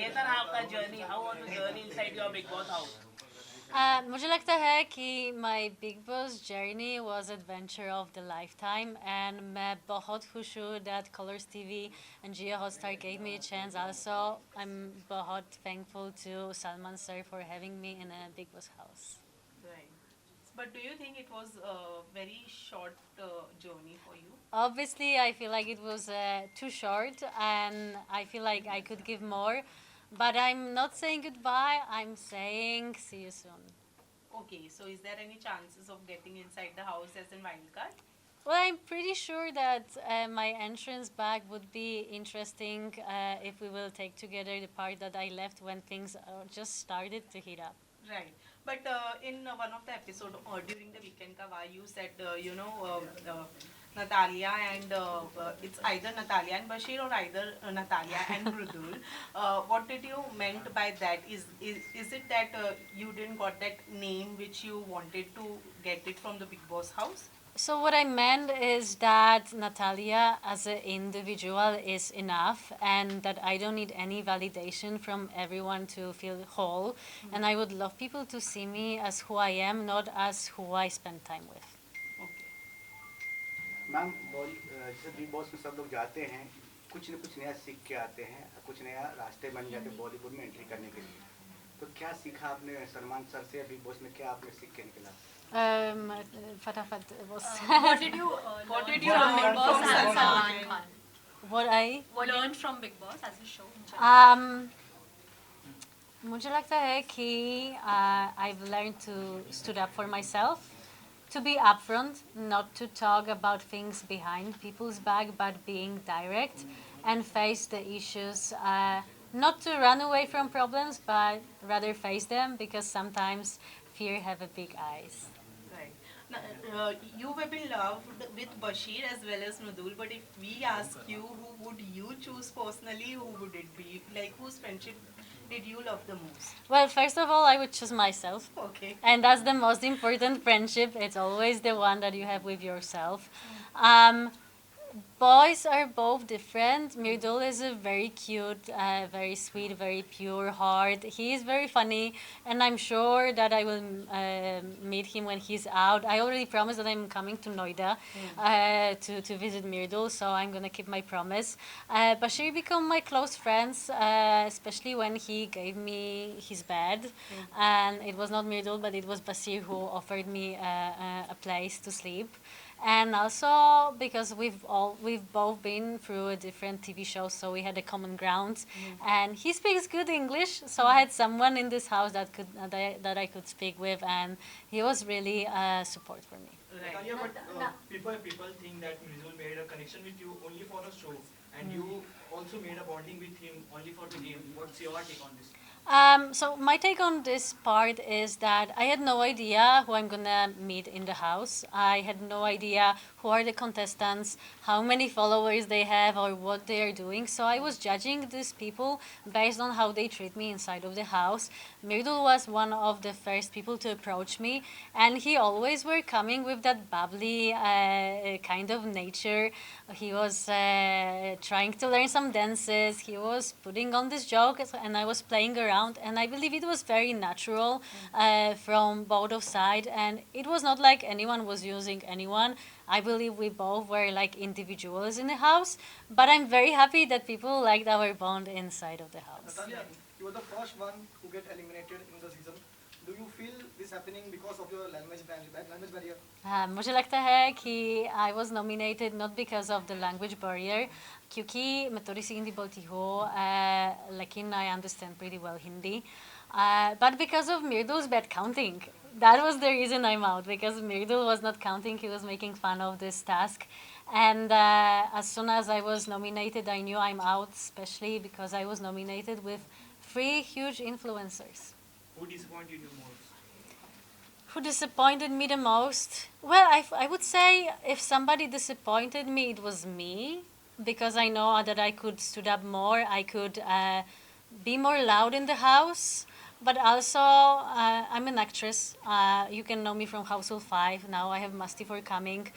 कैसा रहा आपका journey? How was the journey inside your big boss house? मुझे लगता है कि माई big boss journey was adventure of the life time and मैं बहुत खुश हूँ that Colors TV and Jio Hotstar gave me a chance also. I'm बहुत thankful to Salman sir for having me in a Big Boss house. Right. But do you think it was a very short journey for you? Obviously, I feel like it was too short and I feel like I could give more. But I'm not saying goodbye, I'm saying see you soon. Okay, so is there any chances of getting inside the house as in wildcard? Well, I'm pretty sure that my entrance back would be interesting if we will take together the part that I left when things just started to heat up. Right. But in one of the episode during the weekend ka you said Natalia and it's either Natalia and Bashir or either Natalia and Mridul. What did you meant by that? Is it that you didn't got that name which you wanted to get it from the Big Boss house? So what I meant is that Natalia as an individual is enough and that I don't need any validation from everyone to feel whole. And I would love people to see me as who I am, not as who I spend time with. Okay. Ma'am जैसे big boss में सब लोग जाते हैं कुछ न कुछ नया सीख के आते हैं कुछ नया रास्ते बन जाते हैं बॉलीवुड में एंट्री करने के लिए तो क्या सीखा आपने सलमान सर से बिग बॉस में क्या आपने सीख के निकला फटाफट was What did you learn from Big Boss as Salman Khan? what I Learned from Big Boss as a show in general? मुझे लगता है कि I've learned to stood up for myself, to be upfront, not to talk about things behind people's back, but being direct and face the issues. Not to run away from problems, but rather face them because sometimes fear have a big eyes. Right. Now, you have been loved with Bashir as well as Mridul, but if we ask you who would you choose personally, who would it be? Like whose friendship did you love the most? Well, first of all, I would choose myself. Okay. And that's the most important friendship. It's always the one that you have with yourself. Um, Boys are both different. Mirdul is a very cute, very sweet, very pure heart. He is very funny, and I'm sure that I will meet him when he's out. I already promised that I'm coming to Noida to visit Mirdul, so I'm gonna keep my promise. Bashir became my close friends, especially when he gave me his bed, and it was not Mirdul, but it was Bashir who offered me a place to sleep. And also because we've both been through a different TV shows, so we had a common ground. And he speaks good English, so I had someone in this house that could that I could speak with, and he was really support for me. Right. Natalia, but people think that Mrizul made a connection with you only for the show, and you also made a bonding with him only for the game. What's your take on this? So my take on this part is that I had no idea who I'm gonna meet in the house. I had no idea who are the contestants, how many followers they have, or what they are doing. So I was judging these people based on how they treat me inside of the house. Mirdul was one of the first people to approach me, and he always were coming with that bubbly kind of nature. He was trying to learn some dances. He was putting on this joke, and I was playing around. And I believe it was very natural from both of sides, and it was not like anyone was using anyone. I believe we both were like individuals in the house, but I'm very happy that people liked our bond inside of the house. Natalia, you were the first one to get eliminated in the season. Do you feel this happening because of your language barrier? मुझे लगता है कि I was nominated not because of the language barrier, क्योंकि मैं थोड़ी सी हिंदी बोलती हूँ, लेकिन I understand pretty well Hindi, but because of Mirdul's bad counting. That was the reason I'm out, because Mirdul was not counting, he was making fun of this task. And as soon as I was nominated, I knew I'm out, especially because I was nominated with 3 huge influencers. Who disappointed you most? Who disappointed me the most? Well, I would say if somebody disappointed me, it was me, because I know that I could stood up more, I could be more loud in the house. But also, I'm an actress. You can know me from Household 5. Now I have Musty for coming.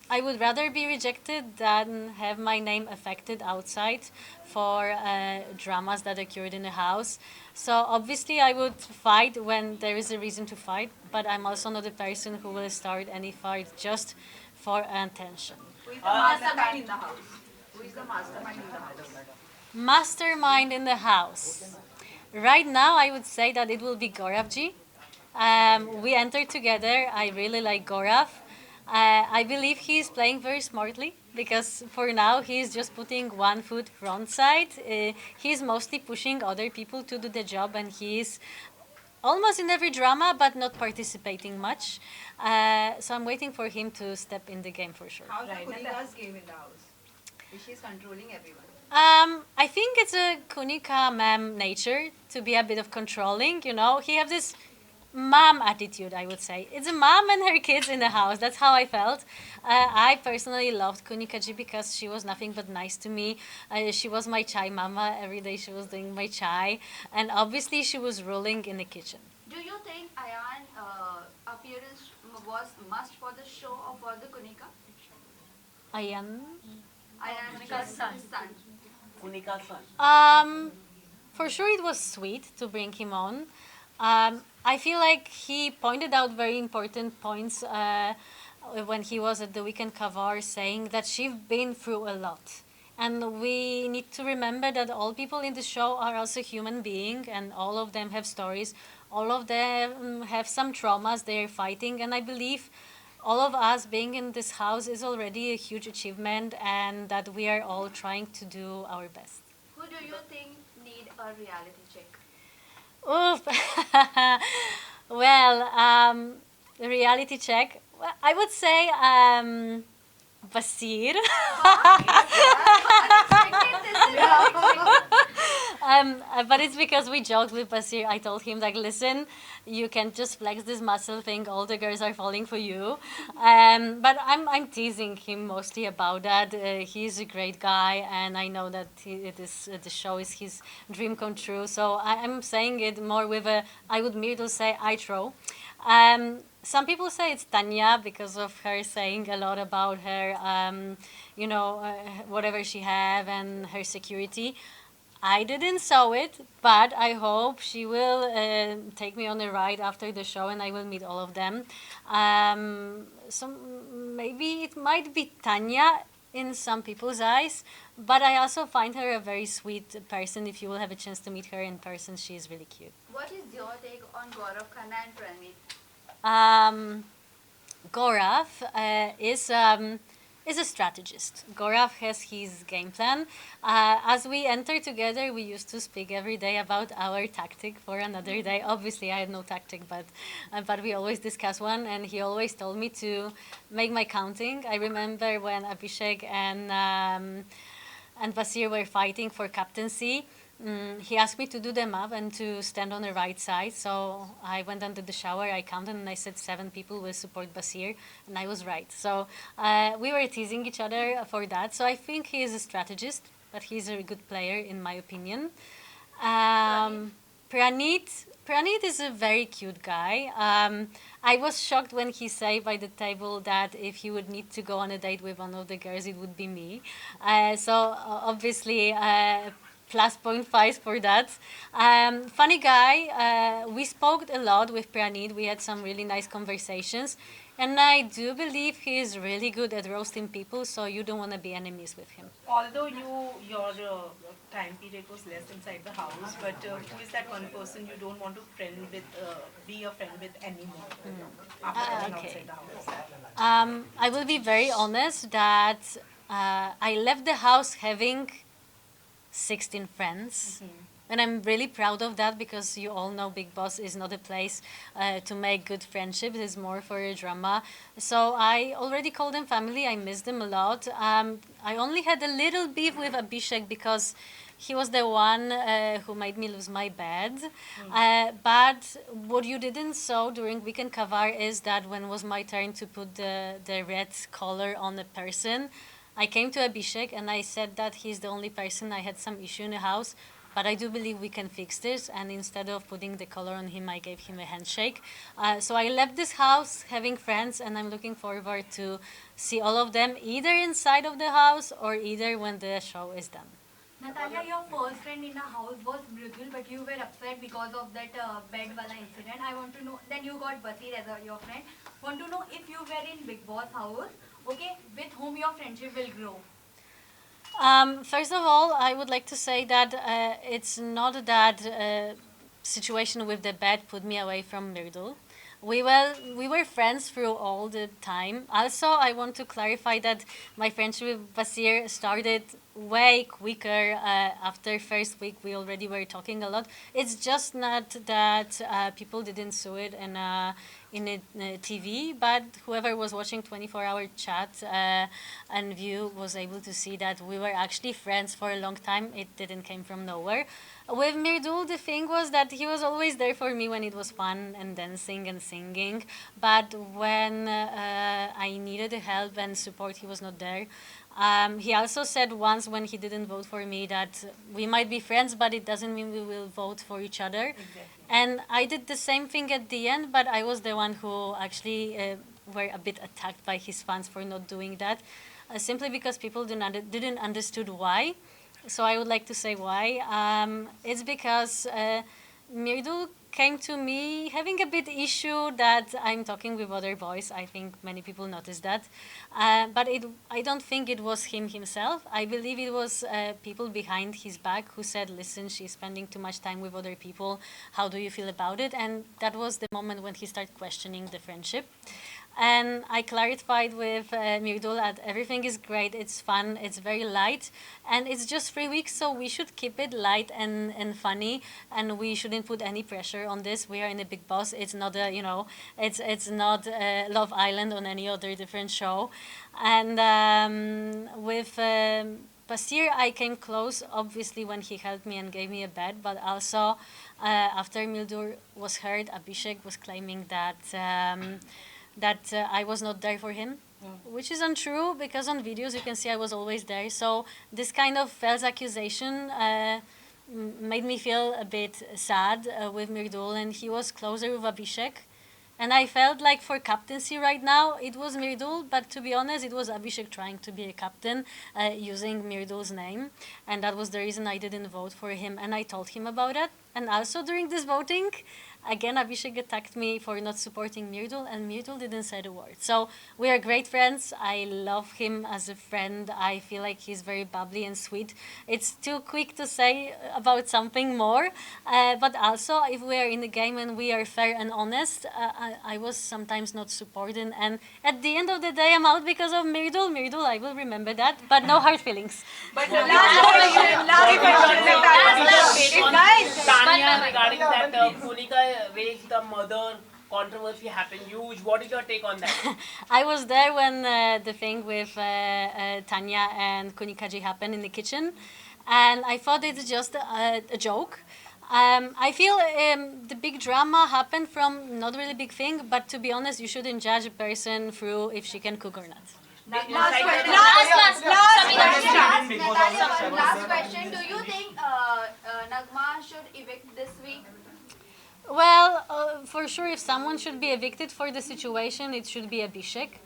I would rather be rejected than have my name affected outside for dramas that occurred in the house. So obviously, I would fight when there is a reason to fight, but I'm also not a person who will start any fight just for attention. Who is the mastermind in the house? Who is the mastermind in the house? Mastermind in the house. Right now, I would say that it will be Gauravji. We entered together. I really like Gaurav. I believe he's playing very smartly because for now he's just putting one foot front side. He's mostly pushing other people to do the job, and he's almost in every drama but not participating much. So I'm waiting for him to step in the game for sure. How's Right. the Kunika's game in the house? Is she controlling everyone? I think it's a Kunika ma'am nature to be a bit of controlling. You know, he have this mom attitude, I would say. It's a mom and her kids in the house. That's how I felt. I personally loved Kunikaji because she was nothing but nice to me. She was my chai mama. Every day she was doing my chai. And obviously she was ruling in the kitchen. Do you think Ayan appearance was must for the show or for the Kunika? Ayan? Ayan's son. Kunika's son. For sure it was sweet to bring him on. I feel like he pointed out very important points when he was at the Weekend Kavar, saying that she's been through a lot. And we need to remember that all people in the show are also human beings, and all of them have stories. All of them have some traumas they're fighting, and I believe all of us being in this house is already a huge achievement, and that we are all trying to do our best. Who do you think need a reality check? Oof. Well, the reality check. Well, I would say Basir. Unexpected, this is unexpected. But it's because we joked with Basir. I told him, like, listen, you can't just flex this muscle thing. All the girls are falling for you. But I'm teasing him mostly about that. He's a great guy, and I know that the show is his dream come true. So I'm saying it more with a, I would merely say, I throw. Some people say it's Tanya because of her saying a lot about her, whatever she have and her security. I didn't saw it, but I hope she will take me on a ride after the show, and I will meet all of them. So maybe it might be Tanya in some people's eyes, but I also find her a very sweet person. If you will have a chance to meet her in person, she is really cute. What is your take on Gaurav Khanna and Pranit? Gaurav is a strategist. Gaurav has his game plan. As we enter together, we used to speak every day about our tactic for another day. Obviously, I had no tactic, but we always discuss one, and he always told me to make my counting. I remember when Abhishek and Basir were fighting for captaincy. He asked me to do the map and to stand on the right side. So I went under the shower, I counted, and I said 7 people will support Basir, and I was right. So we were teasing each other for that. So I think he is a strategist, but he's a good player in my opinion. Pranit is a very cute guy. I was shocked when he said by the table that if he would need to go on a date with one of the girls, it would be me. Obviously, plus 0.5 for that. Funny guy. We spoke a lot with Pranit. We had some really nice conversations. And I do believe he is really good at roasting people, so you don't want to be enemies with him. Although your time period was less inside the house, but who is that one person you don't want to be a friend with anymore after being okay. outside the house? I will be very honest that I left the house having 16 friends. And I'm really proud of that because you all know Bigg Boss is not a place to make good friendships. It's more for a drama. So I already called them family. I miss them a lot. I only had a little beef with Abhishek because he was the one who made me lose my bed. But what you didn't saw during Weekend Kavar is that when it was my turn to put the red color on a person, I came to Abhishek and I said that he's the only person I had some issue in the house. but I do believe we can fix this. And instead of putting the collar on him, I gave him a handshake. So I left this house having friends, and I'm looking forward to see all of them either inside of the house or either when the show is done. Natalia, your first friend in the house was Mridul, but you were upset because of that bed wala incident. I want to know, then you got Basir as your friend. Want to know if you were in Bigg Boss house, okay, with whom your friendship will grow. First of all, I would like to say that it's not that situation with the bed put me away from Mirdul. We were friends through all the time. Also, I want to clarify that my friendship with Basir started way quicker. After first week, we already were talking a lot. It's just not that people didn't see it in a TV, but whoever was watching 24-hour chat and view was able to see that we were actually friends for a long time. It didn't come from nowhere. With Mirdul, the thing was that he was always there for me when it was fun and dancing and singing. But when I needed help and support, he was not there. He also said once when he didn't vote for me that we might be friends, but it doesn't mean we will vote for each other. Exactly. And I did the same thing at the end, but I was the one who actually were a bit attacked by his fans for not doing that, simply because people didn't understood why. So I would like to say why. It's because Mirdul came to me having a bit issue that I'm talking with other boys. I think many people noticed that. But I don't think it was him himself. I believe it was people behind his back who said, listen, she's spending too much time with other people. How do you feel about it? And that was the moment when he started questioning the friendship. And I clarified with Mirdul that everything is great, it's fun, it's very light, and it's just 3 weeks, so we should keep it light and funny, and we shouldn't put any pressure on this. We are in a Bigg Boss. It's not a, it's not Love Island on any other different show. And with Basir, I came close, obviously, when he helped me and gave me a bed, but also after Mildur was heard, Abhishek was claiming that I was not there for him, which is untrue because on videos you can see I was always there. So this kind of false accusation made me feel a bit sad with Mirdul, and he was closer with Abhishek. And I felt like for captaincy right now, it was Mirdul, but to be honest, it was Abhishek trying to be a captain using Mirdul's name. And that was the reason I didn't vote for him, and I told him about it. And also during this voting, again, Abhishek attacked me for not supporting Mirdul, and Mirdul didn't say a word. So we are great friends. I love him as a friend. I feel like he's very bubbly and sweet. It's too quick to say about something more. But also, if we are in the game and we are fair and honest, I was sometimes not supporting. And at the end of the day, I'm out because of Mirdul. Mirdul, I will remember that, but no hard feelings. But last question, guys. Tanya, regarding that Punika raised the mother controversy happened huge. What is your take on that? I was there when the thing with Tanya and Kunikaji happened in the kitchen, and I thought it's just a joke. I feel the big drama happened from not really big thing, but to be honest, you shouldn't judge a person through if she can cook or not. Last question. Do you think Nagma should evict this week? Well, for sure, if someone should be evicted for the situation, it should be Abhishek.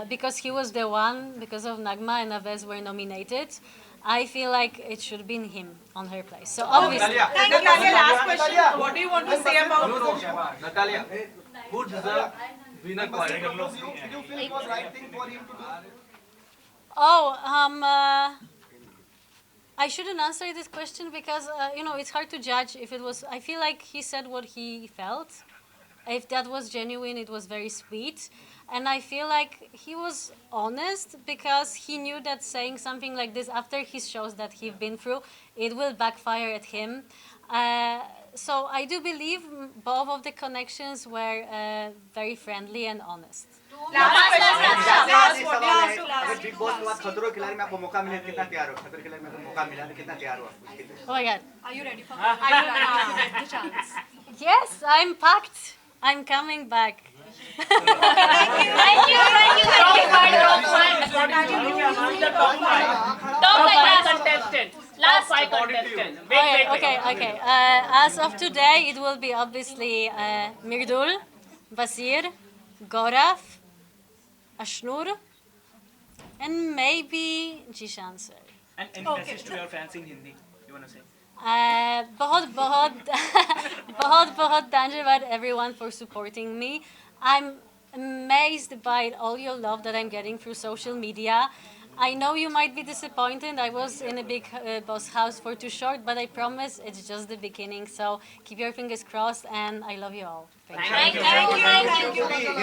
Because he was the one, because of Nagma and Avez were nominated. I feel like it should have been him on her place. So obviously. Natalia, last question. What do you want to say about Natalia, who deserves winner quality? Did you feel it was right thing for him to do? I shouldn't answer this question because, it's hard to judge if it was... I feel like he said what he felt. If that was genuine, it was very sweet. And I feel like he was honest because he knew that saying something like this after his shows that he's been through, it will backfire at him. So I do believe both of the connections were very friendly and honest. last अगर big boss के बाद खतरों के खिलाड़ी में आपको मौका मिले कितना तैयार हो? खतरों के खिलाड़ी में आपको मौका मिला तो कितना तैयार हो? Oh my God. Are you ready for the chance? Yes, I'm packed. I'm coming back. Top five contestant. Last 5 contestants. Okay. As of today, it will be obviously Mirdul, Basir, Gaurav, Ashnur, and maybe Jishan sir. And any message to your fans in Hindi? You wanna say? बहुत बहुत बहुत बहुत धन्यवाद everyone for supporting me. I'm amazed by all your love that I'm getting through social media. I know you might be disappointed. I was in a Bigg Boss house for too short, but I promise it's just the beginning. So keep your fingers crossed, and I love you all. Thank you. Thank you.